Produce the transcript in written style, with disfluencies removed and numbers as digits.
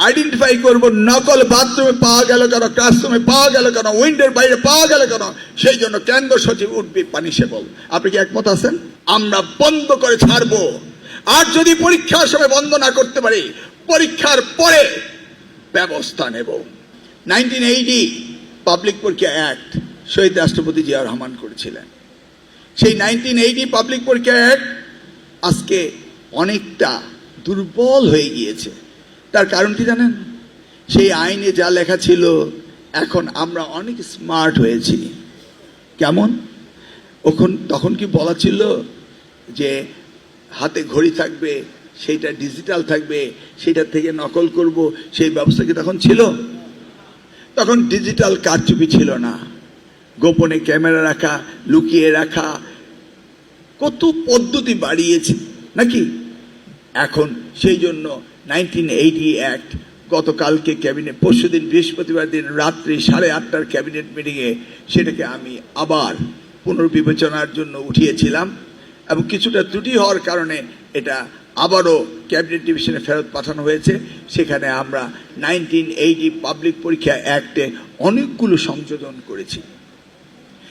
Identify করব নকল বাথরুমে পাওয়া গেল কেন, ক্লাসরুমে পাওয়া গেল কেন, উইন্ডোর বাইরে পাওয়া গেল কেন, সেই জন্য কেন্দ্র সচিব উঠবে পানিশেবল। আপনি কি একমত আছেন? আমরা বন্ধ করে ছাড়বো। আর যদি পরীক্ষার সময় বন্ধ না করতে পারি, পরীক্ষার পরে ব্যবস্থা নেব। 1980 পাবলিক পরীক্ষা অ্যাক্ট শহীদ রাষ্ট্রপতি জিয়া রহমান করেছিলেন। সেই 1980 পাবলিক পরীক্ষা অ্যাক্ট আজকে অনেকটা দুর্বল হয়ে গিয়েছে। তার কারণ কি জানেন? সেই আইনে যা লেখা ছিল, এখন আমরা অনেক স্মার্ট হয়েছি। কেমন? তখন কি বলা ছিল যে হাতে ঘড়ি থাকবে, সেইটা ডিজিটাল থাকবে, সেটা থেকে নকল করব, সেই ব্যবস্থা কি তখন ছিল? তখন ডিজিটাল কারচুপি ছিল না, গোপনে ক্যামেরা রাখা, লুকিয়ে রাখা, কত পদ্ধতি বাড়িয়েছে নাকি? এখন সেই জন্য 1980 অ্যাক্ট গতকালকে ক্যাবিনেট, পরশুদিন বৃহস্পতিবার দিন রাত্রি 8:30টার ক্যাবিনেট মিটিংয়ে সেটাকে আমি আবার পুনর্বিবেচনার জন্য উঠিয়েছিলাম এবং কিছুটা ত্রুটি হওয়ার কারণে এটা আবারও ক্যাবিনেট ডিভিশনে ফেরত পাঠানো হয়েছে। সেখানে আমরা 1980 পাবলিক পরীক্ষা অ্যাক্টে অনেকগুলো সংশোধন করেছি।